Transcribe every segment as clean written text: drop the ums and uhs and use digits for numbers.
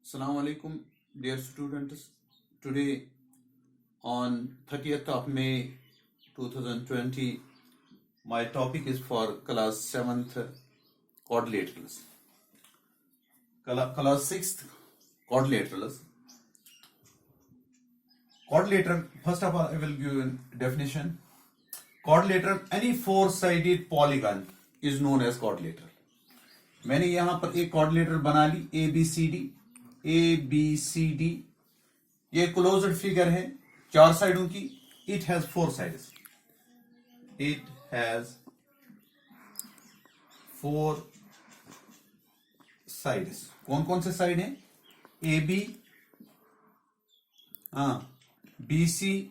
Assalamu alaikum, dear students. Today, on 30th of May 2020, my topic is for class 7th quadrilaterals. Class 6th quadrilaterals. Quadrilateral, first of all, I will give a definition. Quadrilateral, any four-sided polygon is known as quadrilateral. मैंने यहां पर एक quadrilateral बना ली A B C D, ये closed figure है चार साइडों की. It has four sides. It has four sides. कौन कौन से साइड हैं? ए बी, बी सी,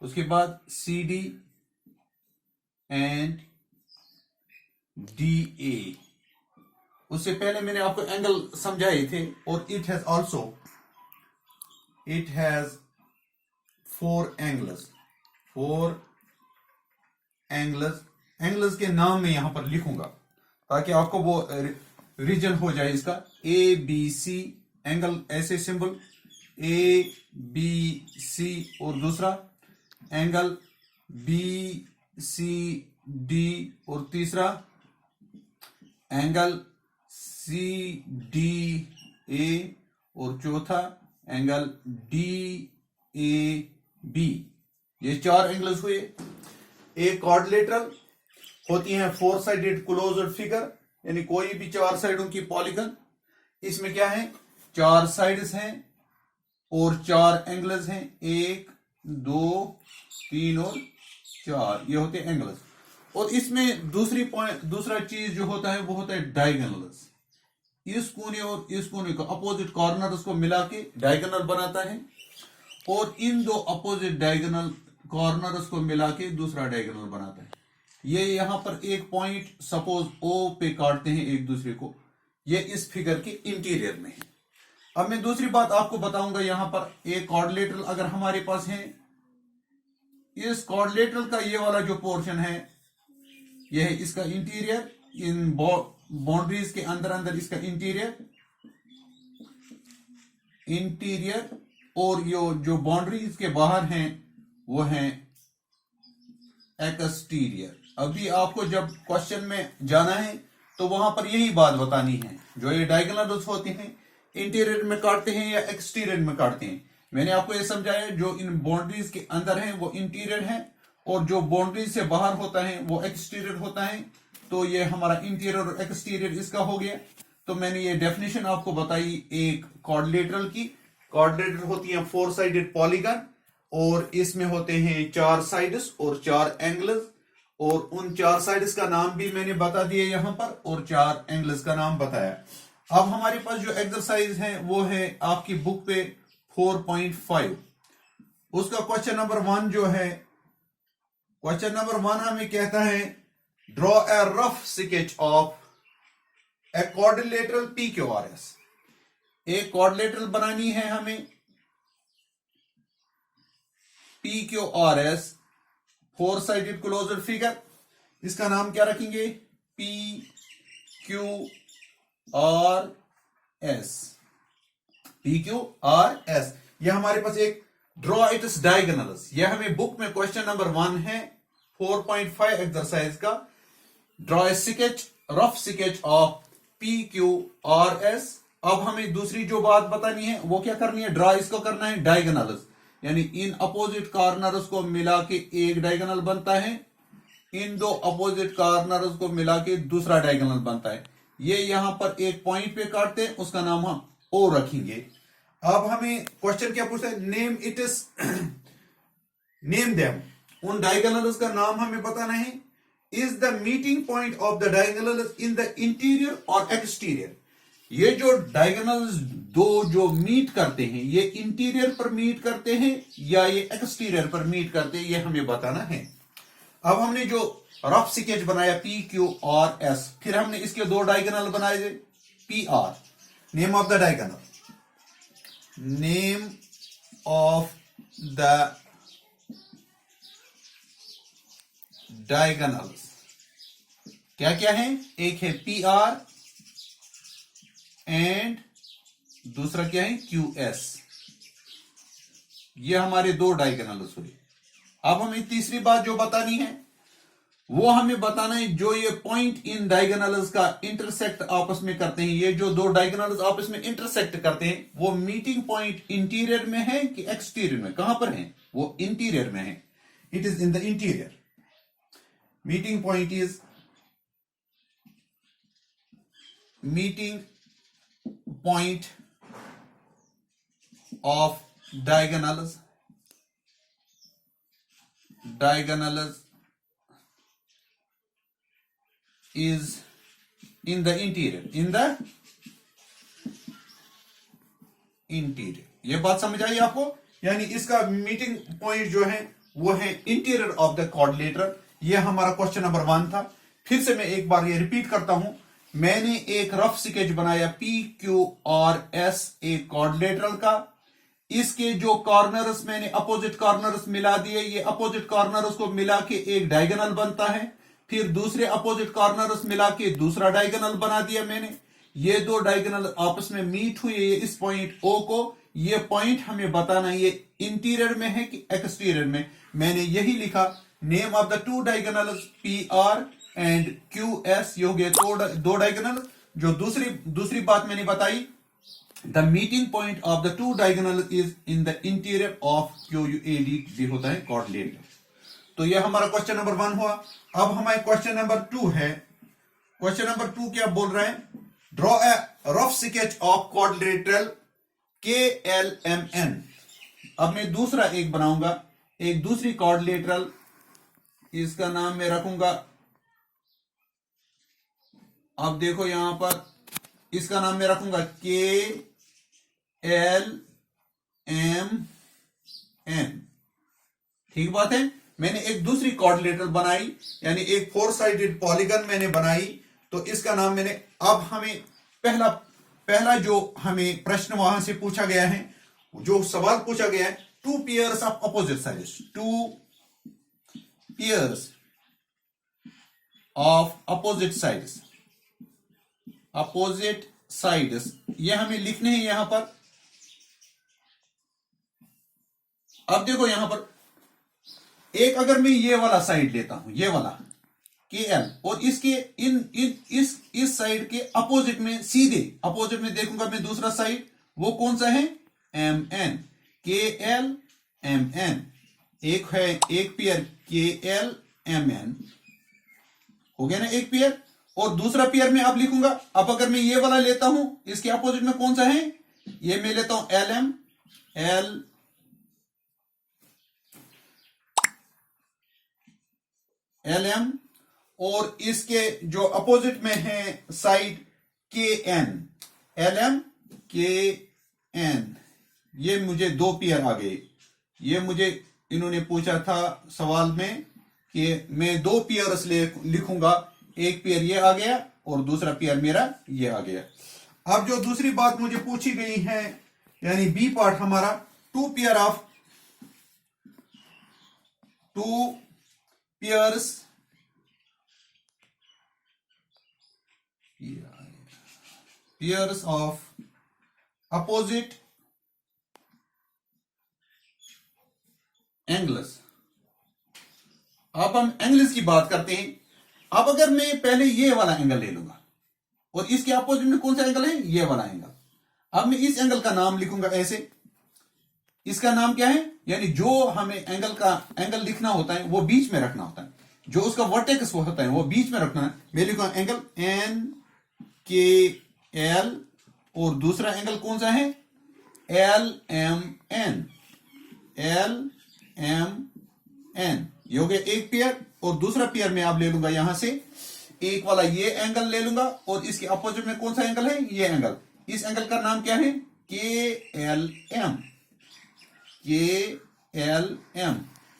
उसके बाद C D and D A. उससे पहले मैंने आपको एंगल समझाए थे. और it has four angles. Angles के नाम मैं यहां पर लिखूंगा ताकि आपको वो रीजन हो जाए इसका. ए बी सी एंगल, ऐसे सिंबल ए बी सी. और दूसरा एंगल बी सी डी. और तीसरा एंगल सी डी ए. और चौथा एंगल डी ए बी. ये चार एंगल्स हुए. एक क्वाड्रिलेटरल होती है फोर साइडेड क्लोज्ड फिगर, यानी कोई भी चार साइडों की पॉलीगन. इसमें क्या है? चार साइड्स हैं और चार एंगल्स हैं. एक, दो, तीन और चार, ये होते हैं एंगल्स. और इसमें दूसरा चीज जो होता है वो होता है डायगोनल्स. इस कोने और इस कोने को, अपोजिट कॉर्नर्स को मिला के डायगोनल बनाता है. और इन दो अपोजिट डायगोनल कॉर्नर्स को मिला के दूसरा डायगोनल बनाता है. ये यहां पर एक पॉइंट सपोज ओ पे काटते हैं एक दूसरे को. ये इस फिगर के इंटीरियर में है. अब मैं दूसरी बात आपको बताऊंगा. यहां पर एक क्वाड्रिलेटरल अगर हमारे पास है, इस क्वाड्रिलेटरल का ये वाला जो पोर्शन है ये है इसका इंटीरियर. इन बाउंड्रीज के अंदर इसका इंटीरियर. और ये जो बाउंड्रीज के बाहर हैं वो हैं एक्सटीरियर. अभी आपको जब क्वेश्चन में जाना है तो वहां पर यही बात बतानी है. जो ये डायगोनल्स होते हैं इंटीरियर में काटते हैं या एक्सटीरियर में काटते हैं. मैंने आपको ये समझाया जो इन बाउंड्रीज के अंदर है वो इंटीरियर है और जो बाउंड्रीज से बाहर होता है वो एक्सटीरियर होता है. तो ये हमारा इंटीरियर और एक्सटीरियर इसका हो गया. तो मैंने ये डेफिनेशन आपको बताई एक क्वाड्रिलेटरल की. क्वाड्रिलेटरल होती है फोर साइडेड पॉलीगन और इसमें होते हैं चार साइड्स और चार एंगल्स. और उन चार साइड्स का नाम भी मैंने बता दिए यहां पर और चार एंगल्स का नाम बताया. अब हमारे पास जो एक्सरसाइज है वो है आपकी बुक पे 4.5. उसका क्वेश्चन नंबर 1 जो है, क्वेश्चन नंबर 1 हमें कहता है draw a rough sketch of a quadrilateral PQRS. एक क्वाड्रिलेटरल बनानी है हमें PQRS, four sided closed figure. इसका नाम क्या रखेंगे? PQRS. ये हमारे पास एक ड्रॉ इट्स डायगोनल्स. ये हमें बुक में क्वेश्चन नंबर 1 है 4.5 एक्सरसाइज का. Draw a sketch, rough sketch of PQRS. अब हमें दूसरी जो बात बतानी है वो क्या करनी है? ड्रॉ इसको करना है डायगोनल्स, यानी इन अपोजिट कॉर्नर्स को मिला के एक डायगोनल बनता है. इन दो अपोजिट कॉर्नर्स को मिला के दूसरा डायगोनल बनता है. ये यहां पर एक पॉइंट पे काटते हैं, उसका नाम हम O रखेंगे. अब हमें क्वेश्चन क्या पूछता है? Name them. उन डायगोनल्स का नाम हमें बताना है. Is the meeting point of the diagonals in the interior और एक्सटीरियर. ये जो डायगोनल्स दो जो मीट करते हैं ये इंटीरियर पर मीट करते हैं या ये एक्सटीरियर पर मीट करते हैं, ये हमें बताना है. अब हमने जो रफ स्केच बनाया PQRS, फिर हमने इसके दो डायगोनल बनाए PR. Name of the diagonal, name of the diagonals क्या क्या है? एक है PR एंड दूसरा क्या है QS। ये हमारे दो डायगोनल्स हुए। अब हमें तीसरी बात जो बतानी है वो हमें बताना है जो ये पॉइंट इन डायगोनल्स का इंटरसेक्ट आपस में करते हैं, ये जो दो डायगोनल्स आपस में इंटरसेक्ट करते हैं वो मीटिंग पॉइंट इंटीरियर में है कि एक्सटीरियर में, कहां पर है? वो इंटीरियर में है। It is in the interior. Meeting point is meeting point of diagonals is in the interior, ये बात समझ आई आपको? यानी इसका मीटिंग पॉइंट जो है वो है इंटीरियर ऑफ द क्वाड्रिलेटरल। ये हमारा क्वेश्चन नंबर 1 था। फिर से मैं एक बार ये रिपीट करता हूं। मैंने एक रफ स्केच बनाया PQRS एक क्वाड्रिलेटरल का। इसके जो कॉर्नर्स मैंने अपोजिट कॉर्नर्स मिला दिए, ये अपोजिट कॉर्नर्स को मिला के एक डायगोनल बनता है। फिर दूसरे अपोजिट कॉर्नर्स मिला के दूसरा डायगोनल बना दिया मैंने। ये दो डायगोनल आपस में मीट हुए इस पॉइंट O को। ये पॉइंट हमें बताना ये इंटीरियर में है कि एक्सटीरियर में। मैंने यही लिखा, name of the two diagonals PR and QS। ये हो गए दो डायगोनल। जो दूसरी बात मैंने बताई, the meeting point of the two diagonal is in the interior of QUAD, ये होता है क्वाड्रिलेटरल। तो ये हमारा क्वेश्चन नंबर 1 हुआ। अब हमारे क्वेश्चन नंबर 2 है। क्वेश्चन नंबर 2 क्या बोल रहे हैं? Draw a rough sketch of quadrilateral KLMN। अब मैं दूसरा एक बनाऊंगा, एक दूसरी क्वाड्रिलेटरल, इसका नाम मैं रखूंगा, अब देखो यहां पर इसका नाम मैं रखूंगा KLMN। ठीक बात है। मैंने एक दूसरी क्वाड्रिलेटरल बनाई, यानी एक 4 साइडेड पॉलीगन मैंने बनाई। तो इसका नाम मैंने, अब हमें पहला जो हमें प्रश्न वहां से पूछा गया है, जो सवाल पूछा गया है, 2 pairs of opposite sides, 2 pairs of opposite sides, ये हमें लिखने हैं यहां पर। अब देखो यहां पर एक, अगर मैं ये वाला साइड लेता हूं, ये वाला KL, और इसके इस साइड के अपोजिट में, सीधे अपोजिट में देखूंगा मैं दूसरा साइड, वो कौन सा है? MN। KL MN एक है, एक पेयर KL MN हो गया ना, एक पेयर। और दूसरा पेयर में अब लिखूंगा, अब अगर मैं ये वाला लेता हूं, इसके अपोजिट में कौन सा है? ये मैं लेता हूं LM, और इसके जो अपोजिट में है साइड KN, LM KN। ये मुझे दो पेयर आ गए। ये मुझे इन्होंने पूछा था सवाल में कि मैं दो पेयर्स लिखूंगा, एक पेयर ये आ गया और दूसरा पेयर मेरा ये आ गया। अब जो दूसरी बात मुझे पूछी गई है, यानी B पार्ट हमारा, 2 पेयर्स ऑफ अपोजिट एंगल्स। अब हम एंगल्स की बात करते हैं। अब अगर मैं पहले ये वाला एंगल ले लूंगा और इसके अपोजिट में कौन सा एंगल है? ये वाला एंगल। अब मैं इस एंगल का नाम लिखूंगा ऐसे, इसका नाम क्या है? यानी जो हमें एंगल लिखना होता है वो बीच में रखना होता है, जो उसका वर्टेक्स होता है वो बीच में रखना है। मैं लिखूंगा एंगल NKL, और दूसरा एंगल कौन सा है? LMN। ये हो गया एक पेयर, और दूसरा पेयर में आप ले लूंगा यहां से, एक वाला ये एंगल ले लूंगा और इसके अपोजिट में कौन सा एंगल है? ये एंगल। इस एंगल का नाम क्या है? KLM।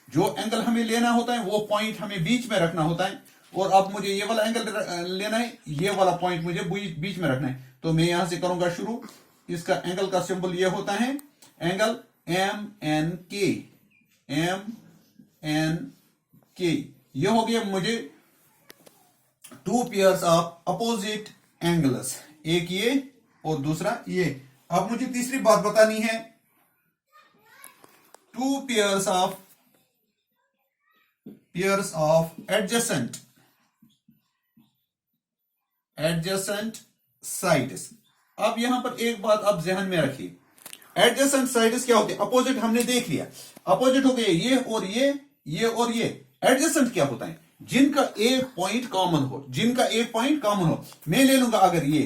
जो एंगल हमें लेना होता है वो पॉइंट हमें बीच में रखना होता है, और अब मुझे ये वाला एंगल लेना है, ये वाला पॉइंट मुझे बीच में रखना है। तो मैं यहां से करूंगा शुरू। इसका एंगल का सिंबल ये होता है एंगल MNK। ये हो गया मुझे 2 पेयर्स ऑफ अपोजिट एंगल्स, एक ये और दूसरा ये। अब मुझे तीसरी बात बतानी है, two pairs of adjacent sides. अब यहां पर एक बात आप ध्यान में रखिए, एडजेसेंट साइड्स क्या होते हैं? अपोजिट हमने देख लिया, अपोजिट हो गए ये और ये और ये। एडजेसेंट क्या होता है? जिनका एक पॉइंट कॉमन हो। मैं ले लूंगा अगर ये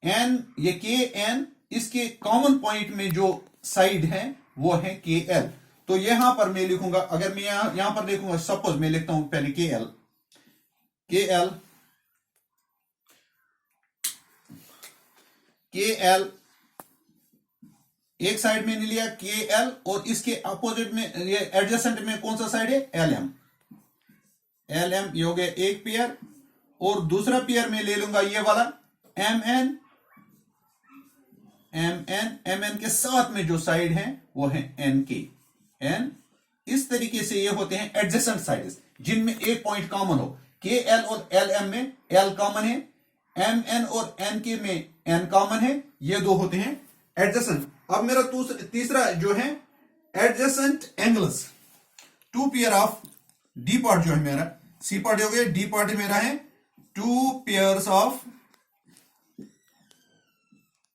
एन, ये के एन, इसके कॉमन पॉइंट में जो साइड है वो है के एल। तो यहां पर मैं लिखूंगा, अगर मैं यहां पर लिखूंगा, सपोज मैं लिखता हूं पहले के एल एक साइड में लिया के एल, और इसके अपोजिट में ये एडजेसेंट में कौन सा साइड है? L M. ये हो गया एक पेयर, और दूसरा पेयर में ले लूंगा ये वाला एम एन के साथ में जो साइड है वो है एन एन। इस तरीके से ये होते हैं एडजेसेंट साइड्स, जिनमें एक पॉइंट कॉमन हो। के एल और एल एम में एल कॉमन है, एम एन और एन के में एन कॉमन है। ये दो होते हैं एडजेसेंट। अब मेरा तीसरा जो है adjacent angles, two pair of, D part जो है मेरा, सी पार्ट हो गया, डी पार्ट मेरा है two pairs of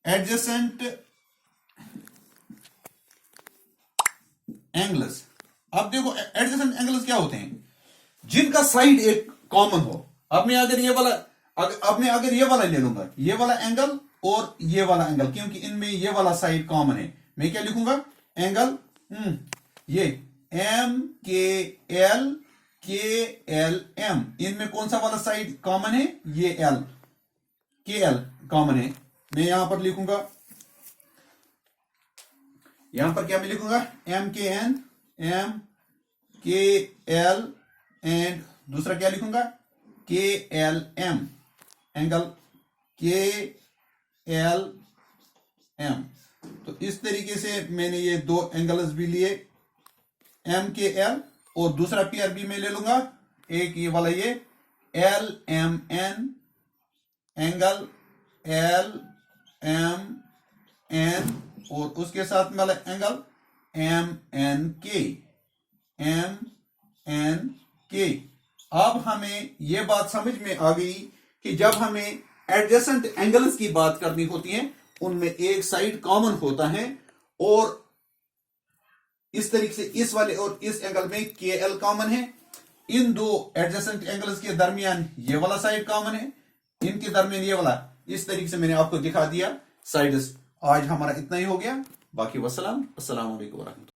adjacent angles. अब देखो एडजेसेंट एंगल्स क्या होते हैं? जिनका साइड एक कॉमन हो। अब मैं अगर ये वाला ले लूंगा, ये वाला एंगल और ये वाला एंगल, क्योंकि इनमें ये वाला साइड कॉमन है, मैं क्या लिखूंगा? एंगल ये एम के एल एम, इनमें कौन सा वाला साइड कॉमन है? ये एल के एल कॉमन है। मैं यहां पर लिखूंगा, यहां पर क्या मैं लिखूंगा? एम के एल, एंड दूसरा क्या लिखूंगा? के एल एम, एंगल के एल एम। तो इस तरीके से मैंने ये दो एंगल्स भी लिए, एम के एल, और दूसरा पेयर भी मैं ले लूंगा, एक ये वाला ये L M N, angle L M N, और उसके साथ में वाला एंगल एम एन के। अब हमें यह बात समझ में आ गई कि जब हमें एडजेसेंट एंगल्स की बात करनी होती है, उनमें एक साइड कॉमन होता है, और इस तरीके से इस वाले और इस एंगल में के एल कॉमन है। इन दो एडजेसेंट एंगल्स के दरमियान ये वाला साइड कॉमन है, इनके दरमियान ये वाला। इस तरीके से मैंने आपको दिखा दिया साइड्स। आज हमारा इतना ही हो गया, बाकी वस्सलाम, अस्सलाम वालेकुम।